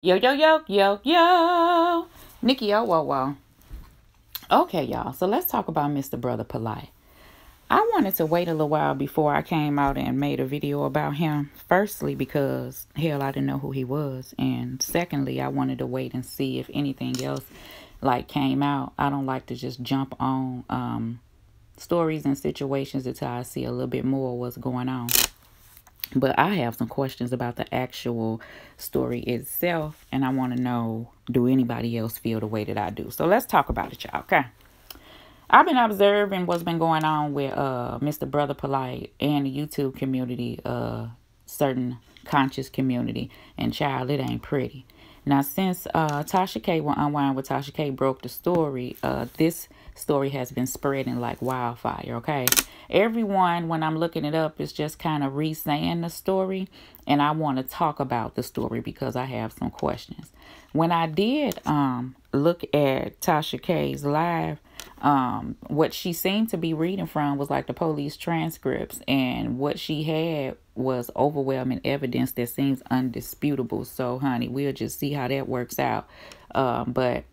Yo, yo, yo, yo, yo. Nikki, yo, whoa, whoa. Okay, y'all. So let's talk about Mr. Brother Polight. I wanted to wait a little while before I came out and made a video about him. Firstly, because hell, I didn't know who he was, and secondly, I wanted to wait and see if anything else like came out. I don't like to just jump on stories and situations until I see a little bit more what's going on. But I have some questions about the actual story itself, and I want to know, do anybody else feel the way that I do? So let's talk about it, y'all, okay? I've been observing what's been going on with Mr. Brother Polight and the YouTube community, certain conscious community, and child, it ain't pretty. Now, since Tasha K, will Unwind with Tasha K broke the story, this story has been spreading like wildfire, okay? Everyone, when I'm looking it up, is just kind of re-saying the story, and I want to talk about the story because I have some questions. When I did look at Tasha K's live, what she seemed to be reading from was like the police transcripts, and what she had was overwhelming evidence that seems undisputable. So honey, we'll just see how that works out. But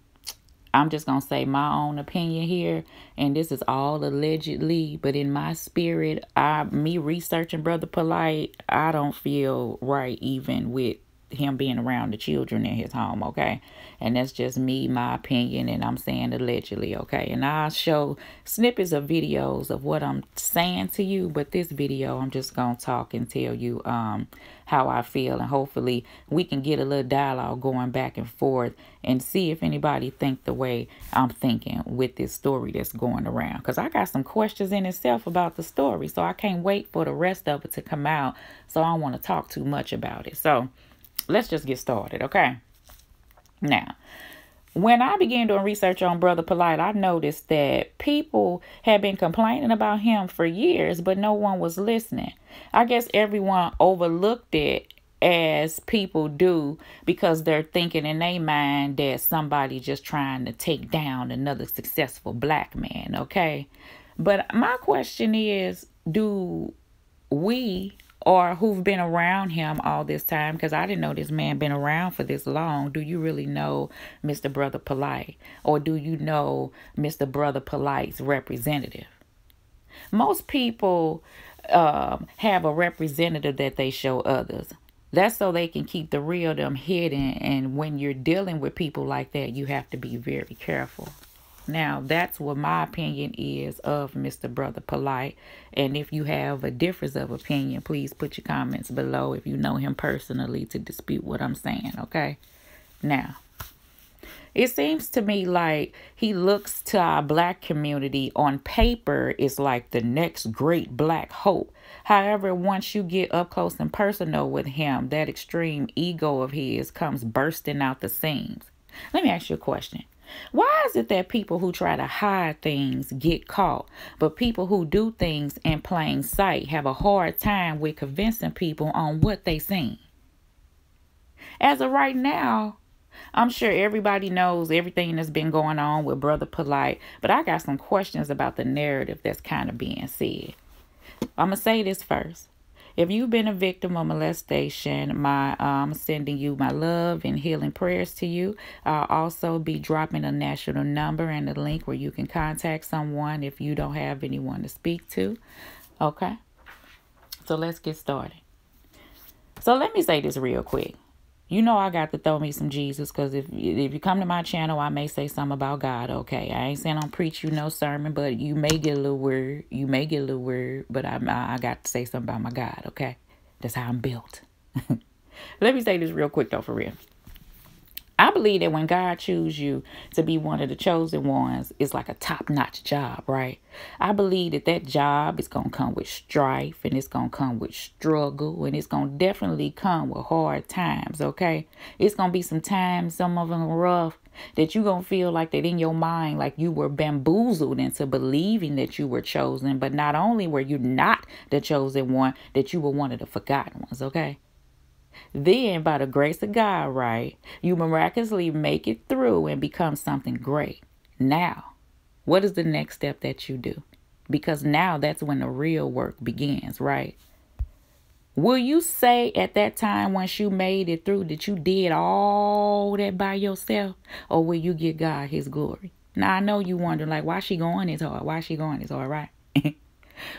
I'm just gonna say my own opinion here, and this is all allegedly, but in my spirit, me researching Brother Polight, I don't feel right even with him being around the children in his home, okay? And that's just me, my opinion, and I'm saying allegedly, okay? And I'll show snippets of videos of what I'm saying to you, but this video, I'm just gonna talk and tell you how I feel, and hopefully we can get a little dialogue going back and forth and see if anybody think the way I'm thinking with this story that's going around, because I got some questions in itself about the story, so I can't wait for the rest of it to come out, so I don't want to talk too much about it. So let's just get started, okay? Now, when I began doing research on Brother Polight, I noticed that people had been complaining about him for years, but no one was listening. I guess everyone overlooked it, as people do, because they're thinking in their mind that somebody just trying to take down another successful black man, okay? But my question is, do we, or who've been around him all this time, because I didn't know this man been around for this long, do you really know Mr. Brother Polight? Or do you know Mr. Brother Polight's representative? Most people have a representative that they show others. That's so they can keep the real them hidden. And when you're dealing with people like that, you have to be very careful. Now, that's what my opinion is of Mr. Brother Polight. And if you have a difference of opinion, please put your comments below if you know him personally to dispute what I'm saying, okay? Now, it seems to me like he looks to our black community on paper is like the next great black hope. However, once you get up close and personal with him, that extreme ego of his comes bursting out the seams. Let me ask you a question. Why is it that people who try to hide things get caught, but people who do things in plain sight have a hard time with convincing people on what they seen? As of right now, I'm sure everybody knows everything that's been going on with Brother Polight, but I got some questions about the narrative that's kind of being said. I'm going to say this first. If you've been a victim of molestation, I'm sending you my love and healing prayers to you. I'll also be dropping a national number and a link where you can contact someone if you don't have anyone to speak to. Okay? So let's get started. So let me say this real quick. You know I got to throw me some Jesus, because if you come to my channel, I may say something about God, okay? I ain't saying I'll preach you no sermon, but you may get a little word. You may get a little word, but I got to say something about my God, okay? That's how I'm built. Let me say this real quick, though, for real. I believe that when God chooses you to be one of the chosen ones, it's like a top-notch job, right? I believe that that job is going to come with strife, and it's going to come with struggle, and it's going to definitely come with hard times, okay? It's going to be some times, some of them rough, that you're going to feel like that in your mind, like you were bamboozled into believing that you were chosen, but not only were you not the chosen one, that you were one of the forgotten ones, okay? Then, by the grace of God, right, you miraculously make it through and become something great. Now, what is the next step that you do? Because now that's when the real work begins, right? Will you say at that time, once you made it through, that you did all that by yourself? Or will you give God his glory? Now, I know you wonder, like, why she going this hard? Why she going this hard, right?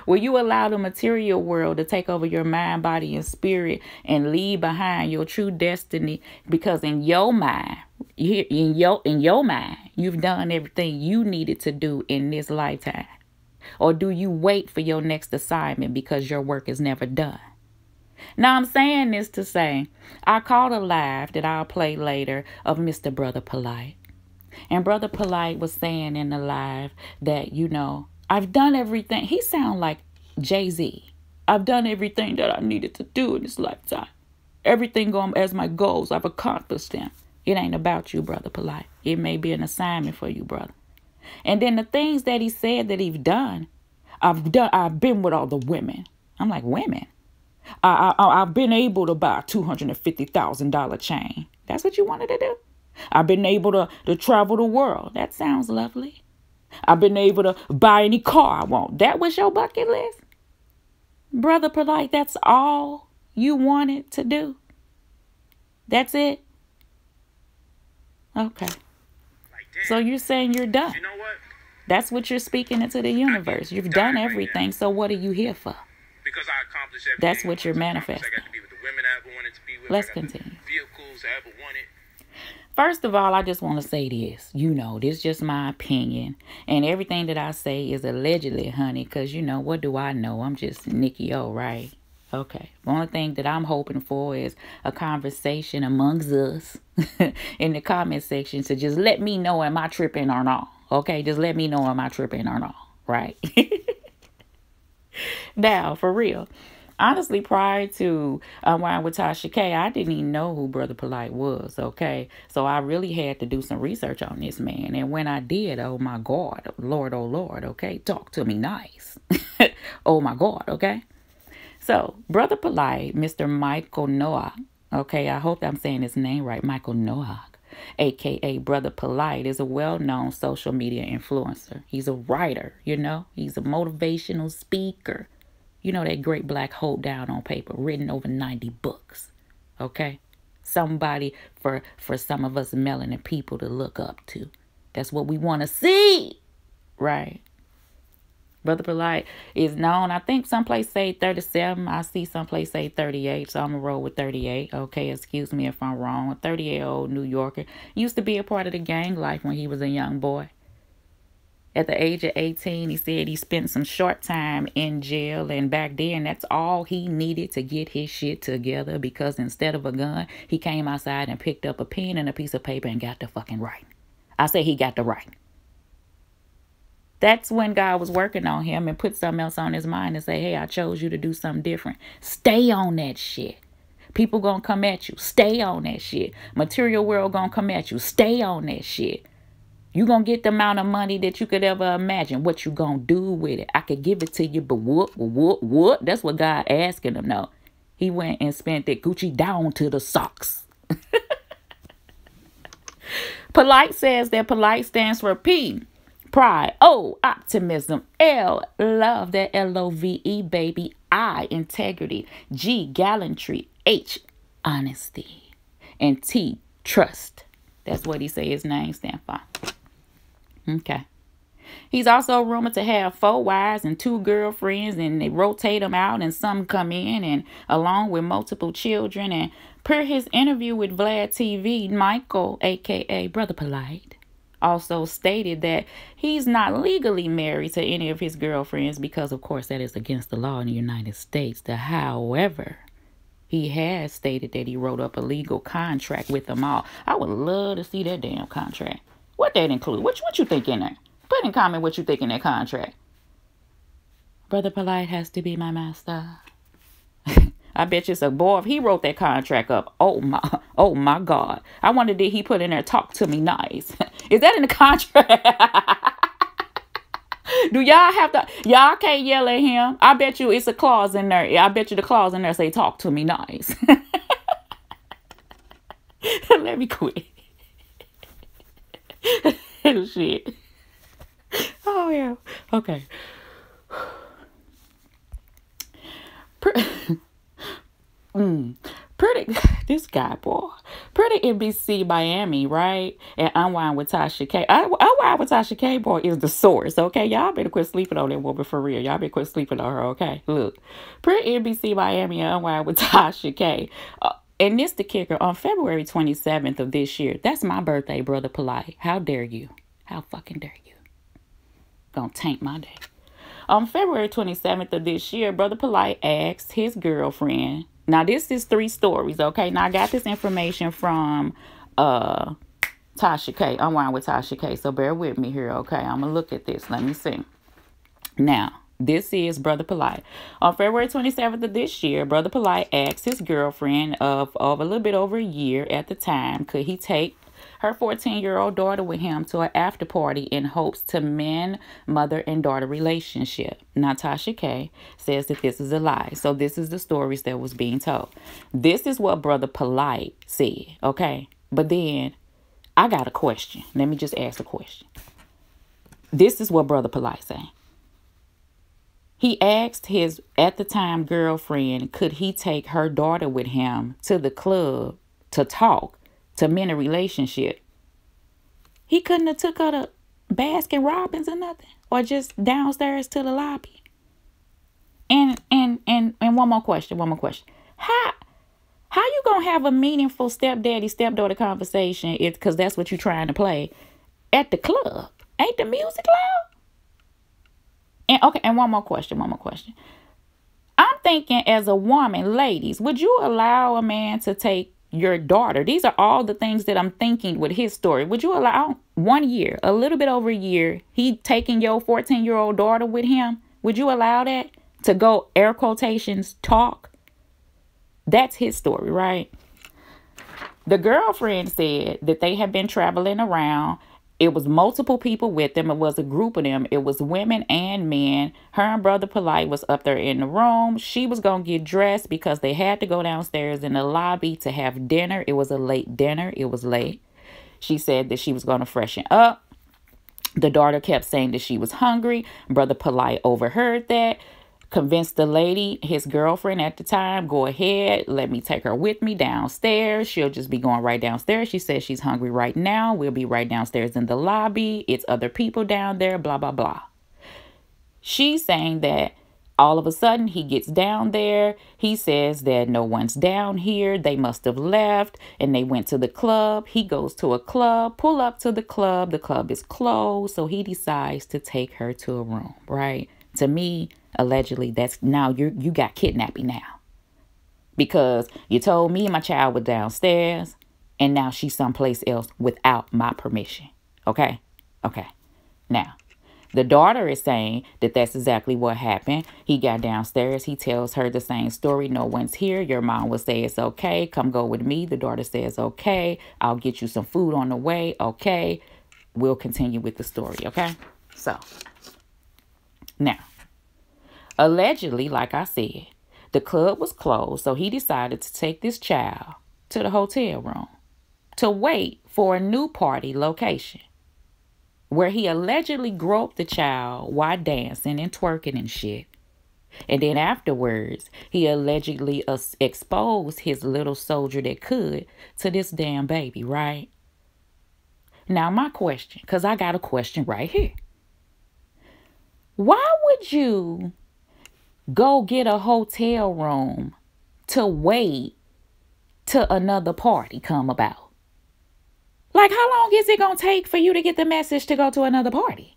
Will you allow the material world to take over your mind, body, and spirit and leave behind your true destiny? Because in your mind, you've done everything you needed to do in this lifetime. Or do you wait for your next assignment because your work is never done? Now, I'm saying this to say, I caught a live that I'll play later of Mr. Brother Polight. And Brother Polight was saying in the live that, I've done everything. He sound like Jay-Z. I've done everything that I needed to do in this lifetime. Everything going as my goals. I've accomplished them. It ain't about you, Brother Polight. It may be an assignment for you, brother. And then the things that he said that he's done, I've been with all the women. I'm like, women? I've been able to buy a $250,000 chain. That's what you wanted to do? I've been able to travel the world. That sounds lovely. I've been able to buy any car I want. That was your bucket list? Brother Polight, that's all you wanted to do? That's it? Okay. So you're saying you're done. You know what? That's what you're speaking into the universe. You've done everything, so what are you here for? Because I accomplished everything. That's what you're manifesting. I got to be with the women I ever wanted to be with. Let's continue. Vehicles I ever wanted. First of all, I just want to say this. This is just my opinion. And everything that I say is allegedly, honey, because, what do I know? I'm just Nikki O, right? Okay. The only thing that I'm hoping for is a conversation amongst us in the comment section to just let me know, am I tripping or not? Okay, just let me know, am I tripping or not? Right? Now, for real. Honestly, prior to Unwind with Tasha K, I didn't even know who Brother Polight was, okay? So I really had to do some research on this man. And when I did, oh my God, oh Lord, okay? Talk to me nice. Oh my God, okay? So, Brother Polight, Mr. Michael Noah, okay? I hope I'm saying his name right, Michael Noah, a.k.a. Brother Polight, is a well-known social media influencer. He's a writer, He's a motivational speaker. That great black hope down on paper, written over 90 books, okay? Somebody for some of us melanin people to look up to. That's what we want to see, right? Brother Polight is known, I think someplace say 37. I see someplace say 38, so I'm going to roll with 38. Okay, excuse me if I'm wrong. A 38-year-old New Yorker. Used to be a part of the gang life when he was a young boy. At the age of 18, he said he spent some short time in jail. And back then, that's all he needed to get his shit together. Because instead of a gun, he came outside and picked up a pen and a piece of paper and got the fucking writing. I say he got the writing. That's when God was working on him and put something else on his mind and say, hey, I chose you to do something different. Stay on that shit. People gonna come at you. Stay on that shit. Material world gonna come at you. Stay on that shit. You gonna get the amount of money that you could ever imagine. What you gonna do with it? I could give it to you, but what? That's what God asking him now. He went and spent that Gucci down to the socks. Polight says that Polight stands for P, pride. O, optimism. L, love. That L-O-V-E, baby. I, integrity. G, gallantry. H, honesty. And T, trust. That's what he say his name stand for. Okay. He's also rumored to have 4 wives and 2 girlfriends, and they rotate them out, and some come in, and along with multiple children. And per his interview with Vlad TV, Michael, aka Brother Polight, also stated that he's not legally married to any of his girlfriends because, of course, that is against the law in the United States. However, he has stated that he wrote up a legal contract with them all. I would love to see that damn contract. What that include? What you think in there? Put in comment what you think in that contract. Brother Polight has to be my master. I bet you it's a boy if he wrote that contract up. Oh my God. I wonder did he put in there, talk to me nice. Is that in the contract? Do y'all have to, y'all can't yell at him. I bet you it's a clause in there. I bet you the clause in there say talk to me nice. Let me quit. Shit. Oh yeah. Okay. Pretty, this guy, boy. Pretty NBC Miami, right? And Unwind with Tasha K. Unwind with Tasha K, boy, is the source, okay? Y'all better quit sleeping on that woman for real. Y'all better quit sleeping on her, okay? Look, Pretty NBC Miami and Unwind with Tasha K. And this the kicker. On February 27th of this year, that's my birthday, Brother Polight. How dare you? How fucking dare you? Gonna taint my day. On February 27th of this year, Brother Polight asked his girlfriend. Now, this is 3 stories, okay? Now, I got this information from Tasha K. Unwind with Tasha K. So, bear with me here, okay? I'm going to look at this. Let me see. Now, this is Brother Polight. On February 27th of this year, Brother Polight asked his girlfriend of a little bit over a year at the time, could he take her 14-year-old daughter with him to an after party in hopes to mend mother and daughter relationship. Now, Tasha K says that this is a lie. So this is the stories that was being told. This is what Brother Polight said, okay? But then I got a question. Let me just ask a question. This is what Brother Polight said. He asked his, at the time, girlfriend, could he take her daughter with him to the club to talk, to mend a relationship. He couldn't have took her to Baskin Robbins or nothing, or just downstairs to the lobby. And one more question. How you gonna have a meaningful stepdaddy-stepdaughter conversation because that's what you're trying to play at the club? Ain't the music loud? And okay, and one more question. I'm thinking, as a woman, ladies, would you allow a man to take your daughter? These are all the things that I'm thinking with his story. Would you allow 1 year, a little bit over a year, he taking your 14-year-old daughter with him? Would you allow that to go, air quotations, talk? That's his story, right? The girlfriend said that they had been traveling around. It was multiple people with them. It was a group of them. It was women and men. Her and Brother Polight was up there in the room. She was going to get dressed because they had to go downstairs in the lobby to have dinner. It was a late dinner. It was late. She said that she was going to freshen up. The daughter kept saying that she was hungry. Brother Polight overheard that. Convinced the lady, his girlfriend at the time, go ahead, let me take her with me downstairs. She'll just be going right downstairs. She says she's hungry right now. We'll be right downstairs in the lobby. It's other people down there, blah, blah, blah. She's saying that all of a sudden he gets down there. He says that no one's down here. They must have left and they went to the club. He goes to a club, pull up to the club. The club is closed. So he decides to take her to a room, right? To me, allegedly, that's now you got kidnapping now. Because you told me my child was downstairs and now she's someplace else without my permission. Okay? Okay. Now, the daughter is saying that that's exactly what happened. He got downstairs. He tells her the same story. No one's here. Your mom will say it's okay. Come go with me. The daughter says, okay. I'll get you some food on the way. Okay. We'll continue with the story. Okay? So, now, allegedly, like I said, the club was closed, so he decided to take this child to the hotel room to wait for a new party location where he allegedly groped the child while dancing and twerking and shit. And then afterwards, he allegedly exposed his little soldier that could to this damn baby, right? Now, my question, because I got a question right here. Why would you go get a hotel room to wait till another party come about? Like, how long is it going to take for you to get the message to go to another party?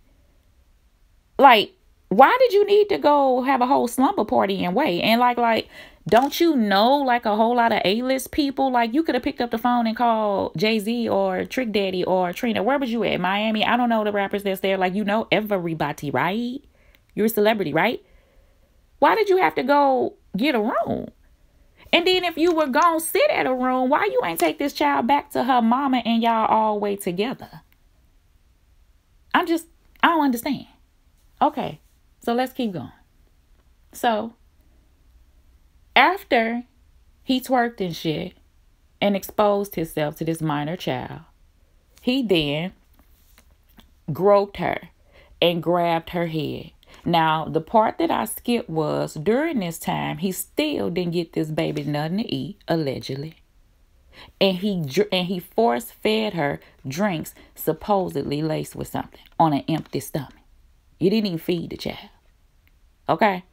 Like, why did you need to go have a whole slumber party and wait? And like, don't you know, like, a whole lot of A-list people? Like, you could have picked up the phone and called Jay-Z or Trick Daddy or Trina. Where was you at? Miami? I don't know the rappers that's there. Like, you know everybody, right? You're a celebrity, right? Why did you have to go get a room? And then if you were going to sit at a room, why you ain't take this child back to her mama and y'all all way together? I don't understand. Okay, so let's keep going. So, after he twerked and shit and exposed himself to this minor child, he then groped her and grabbed her head. Now, the part that I skipped was during this time, he still didn't get this baby nothing to eat, allegedly. And he force fed her drinks supposedly laced with something on an empty stomach. You didn't even feed the child. Okay?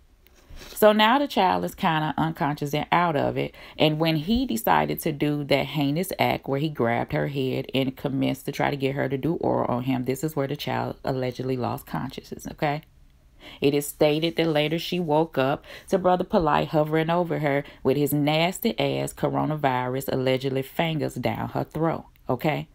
So now the child is kind of unconscious and out of it. And when he decided to do that heinous act where he grabbed her head and commenced to try to get her to do oral on him, this is where the child allegedly lost consciousness, okay? It is stated that later she woke up to Brother Polight hovering over her with his nasty ass coronavirus allegedly fingers down her throat, okay?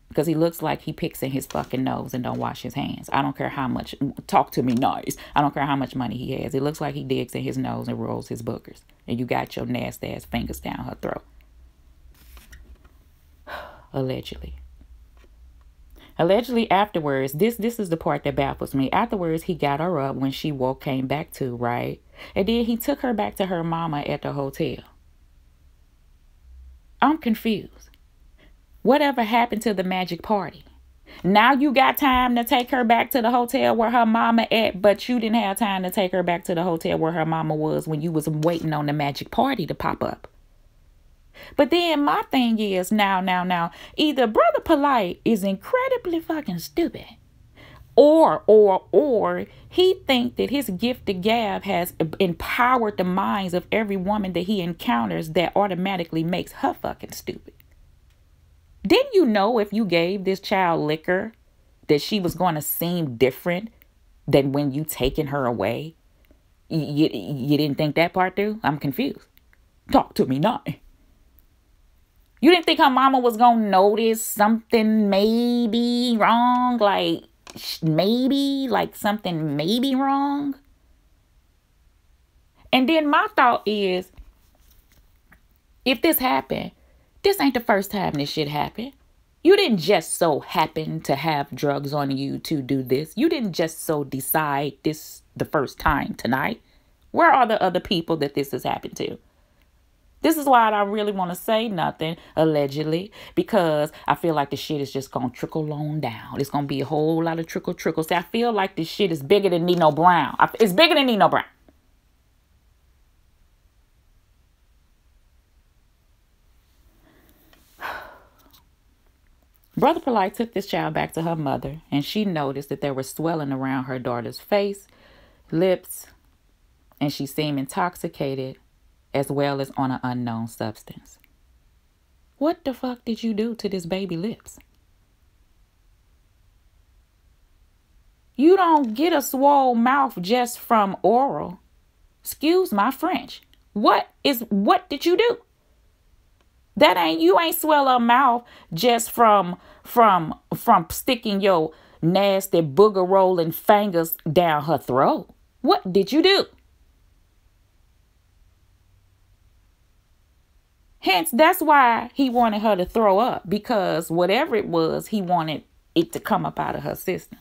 Because he looks like he picks in his fucking nose and don't wash his hands. I don't care how much, talk to me nice. I don't care how much money he has. It looks like he digs in his nose and rolls his boogers. And you got your nasty ass fingers down her throat. Allegedly. Allegedly afterwards, this is the part that baffles me. Afterwards, he got her up when she came back to, right? And then he took her back to her mama at the hotel. I'm confused. Whatever happened to the magic party? Now you got time to take her back to the hotel where her mama at, but you didn't have time to take her back to the hotel where her mama was when you was waiting on the magic party to pop up. But then my thing is, now, either Brother Polight is incredibly fucking stupid, or he think that his gifted gab has empowered the minds of every woman that he encounters that automatically makes her fucking stupid. Didn't you know if you gave this child liquor that she was going to seem different than when you taken her away? You didn't think that part through? I'm confused. Talk to me now. You didn't think her mama was going to notice something maybe wrong? Like something maybe wrong? And then my thought is, if this happened, this ain't the first time this shit happened. You didn't just so happen to have drugs on you to do this. You didn't just so decide this the first time tonight. Where are the other people that this has happened to? This is why I don't really want to say nothing, allegedly, because I feel like the shit is just going to trickle on down. It's going to be a whole lot of trickle. See, I feel like this shit is bigger than Nino Brown. It's bigger than Nino Brown. Brother Polight took this child back to her mother, and she noticed that there was swelling around her daughter's face, lips, and she seemed intoxicated, as well as on an unknown substance. What the fuck did you do to this baby lips? You don't get a swole mouth just from oral. Excuse my French. What did you do? You ain't swell her mouth just from sticking your nasty booger rolling fingers down her throat. What did you do? Hence, that's why he wanted her to throw up, because whatever it was, he wanted it to come up out of her system.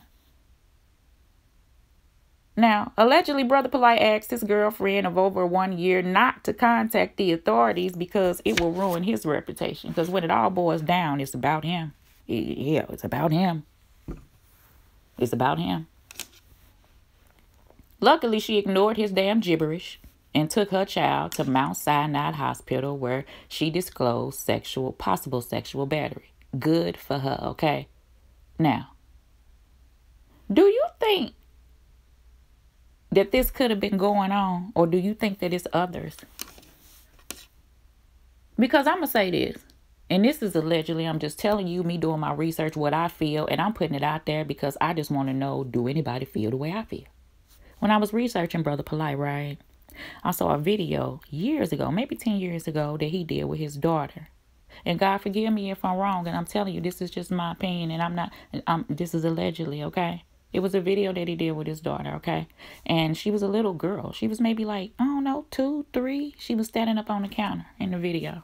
Now, allegedly, Brother Polight asked his girlfriend of over 1 year not to contact the authorities because it will ruin his reputation. Because when it all boils down, it's about him. Yeah, it's about him. It's about him. Luckily, she ignored his damn gibberish and took her child to Mount Sinai Hospital, where she disclosed possible sexual battery. Good for her, okay? Now, do you think that this could have been going on, or do you think that it's others? Because I'm going to say this, and this is allegedly, I'm just telling you, me doing my research, what I feel, and I'm putting it out there because I just want to know, do anybody feel the way I feel? When I was researching Brother Polight, right, I saw a video years ago, maybe 10 years ago, that he did with his daughter. And God forgive me if I'm wrong, and I'm telling you, this is just my opinion, and this is allegedly, okay? It was a video that he did with his daughter, okay? And she was a little girl. She was maybe like, I don't know, 2, 3. She was standing up on the counter in the video.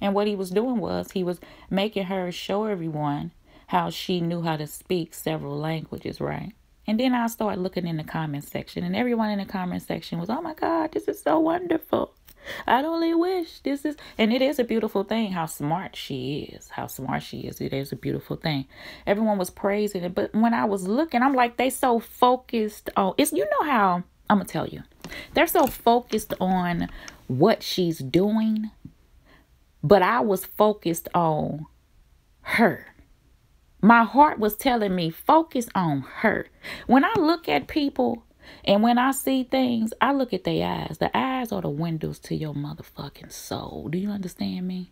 And what he was doing was he was making her show everyone how she knew how to speak several languages, right? And then I started looking in the comment section, and everyone in the comment section was, oh my God, this is so wonderful. I only wish this is, and it is a beautiful thing how smart she is. How smart she is. It is a beautiful thing. Everyone was praising it. But when I was looking, I'm like, they so focused on, it's, you know how, I'm going to tell you, they're so focused on what she's doing. But I was focused on her. My heart was telling me, focus on her. When I look at people and when I see things, I look at their eyes. The eyes are the windows to your motherfucking soul. Do you understand me?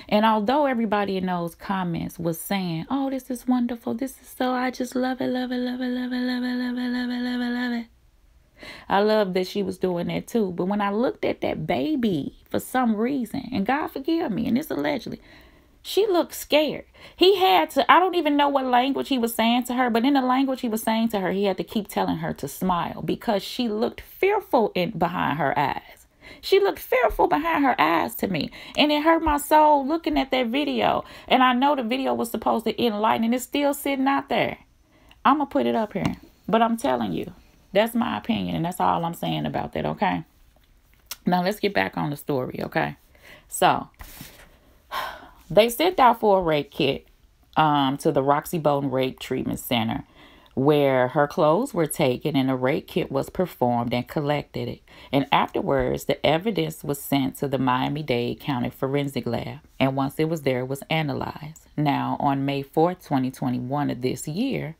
And although everybody in those comments was saying, oh, this is wonderful. This is so, I just love it, love it, love it, love it, love it, love it, love it, love it, love it. I love that she was doing that too. But when I looked at that baby, for some reason, and God forgive me, and this allegedly, she looked scared. He had to, I don't even know what language he was saying to her, but in the language he was saying to her, he had to keep telling her to smile because she looked fearful behind her eyes. She looked fearful behind her eyes to me. And it hurt my soul looking at that video. And I know the video was supposed to enlighten, and it's still sitting out there. I'm going to put it up here. But I'm telling you, that's my opinion, and that's all I'm saying about that, okay? Now, let's get back on the story, okay? So, they sent out for a rape kit to the Roxy Bowden Rape Treatment Center, where her clothes were taken and a rape kit was performed and collected. And afterwards, the evidence was sent to the Miami-Dade County Forensic Lab. And once it was there, it was analyzed. Now, on May 4th, 2021 of this year,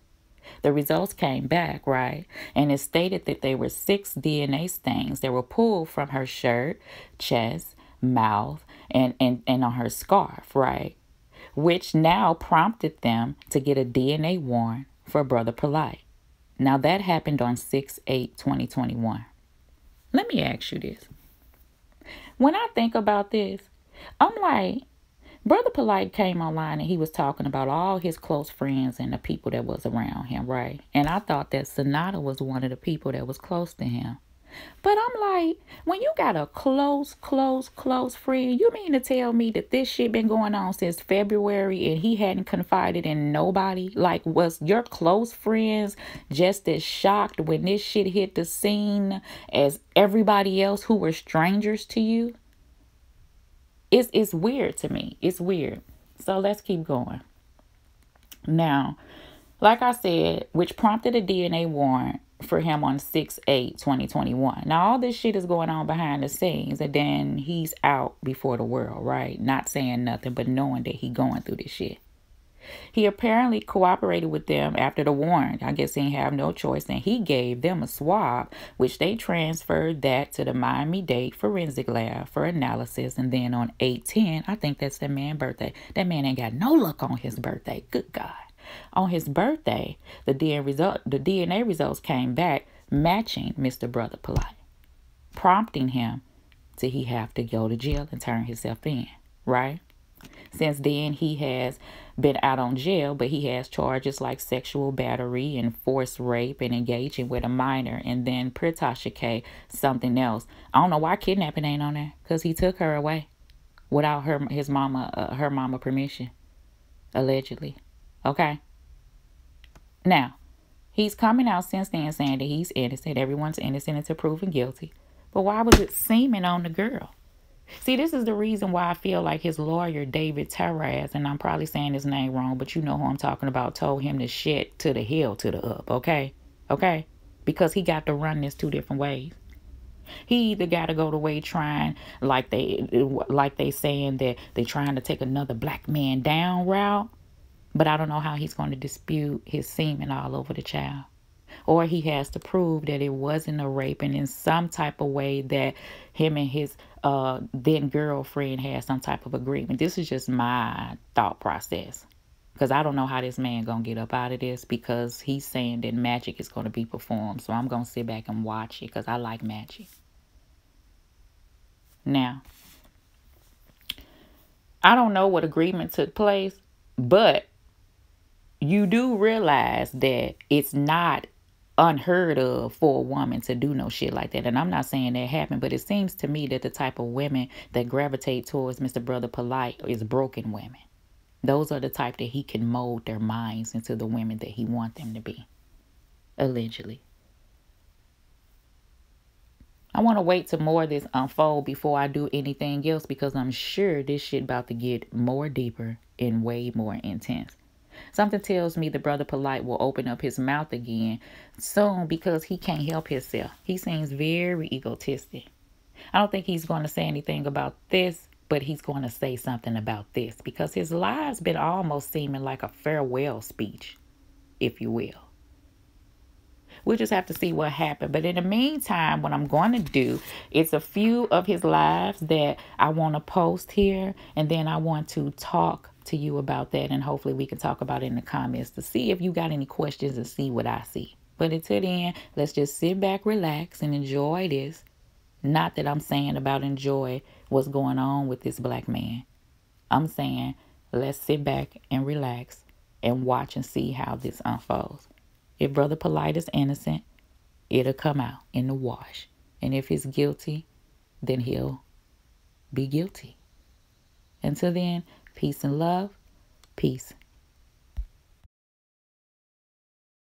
the results came back, right? And it stated that there were 6 DNA stains that were pulled from her shirt, chest, mouth, and on her scarf, right? Which now prompted them to get a DNA warrant for Brother Polight. Now that happened on 6/8/2021. Let me ask you this. When I think about this, I'm like, Brother Polight came online and he was talking about all his close friends and the people that was around him, right? And I thought that Sonata was one of the people that was close to him. But I'm like, when you got a close friend, you mean to tell me that this shit been going on since February and he hadn't confided in nobody? Like, was your close friends just as shocked when this shit hit the scene as everybody else who were strangers to you? It's weird to me. It's weird. So let's keep going. Now, like I said, which prompted a DNA warrant for him on 6/8/2021. Now, all this shit is going on behind the scenes, and then he's out before the world, right? Not saying nothing, but knowing that he going through this shit. He apparently cooperated with them after the warrant. I guess he didn't have no choice, and he gave them a swab, which they transferred that to the Miami-Dade Forensic Lab for analysis. And then on 8/10, I think that's that man's birthday. That man ain't got no luck on his birthday. Good God. On his birthday, the DNA results came back matching Mr. Brother Polight, prompting him to he have to go to jail and turn himself in, right? Since then, he has been out on jail, but he has charges like sexual battery and forced rape and engaging with a minor, and then Pritashike, something else. I don't know why kidnapping ain't on there, because he took her away without her mama permission, allegedly. Okay. Now, he's coming out since then saying that he's innocent. Everyone's innocent until proven guilty. But why was it seeming on the girl? See, this is the reason why I feel like his lawyer, David Terraz, and I'm probably saying his name wrong, but you know who I'm talking about, told him to shit to the hill to the up, okay? Okay? Because he got to run this 2 different ways. He either got to go the way trying, like they saying that they trying to take another black man down route, but I don't know how he's going to dispute his semen all over the child. Or he has to prove that it wasn't a rape, and in some type of way that him and his then girlfriend had some type of agreement. This is just my thought process, because I don't know how this man going to get up out of this, because he's saying that magic is going to be performed. So I'm going to sit back and watch it because I like magic. Now, I don't know what agreement took place, but you do realize that it's not unheard of for a woman to do no shit like that. And I'm not saying that happened, but it seems to me that the type of women that gravitate towards Mr. Brother Polight is broken women. Those are the type that he can mold their minds into the women that he wants them to be. Allegedly. I want to wait till more of this unfold before I do anything else, because I'm sure this shit about to get more deeper and way more intense. Something tells me the brother Polight will open up his mouth again soon, because he can't help himself. He seems very egotistic. I don't think he's going to say anything about this, but he's going to say something about this, because his live's been almost seeming like a farewell speech, if you will. We'll just have to see what happened. But in the meantime, what I'm going to do is a few of his lives that I want to post here. And then I want to talk to you about that. And hopefully we can talk about it in the comments to see if you got any questions and see what I see. But until then, let's just sit back, relax, and enjoy this. Not that I'm saying about enjoy what's going on with this black man. I'm saying let's sit back and relax and watch and see how this unfolds. If Brother Polight is innocent, it'll come out in the wash. And if he's guilty, then he'll be guilty. Until then, peace and love. Peace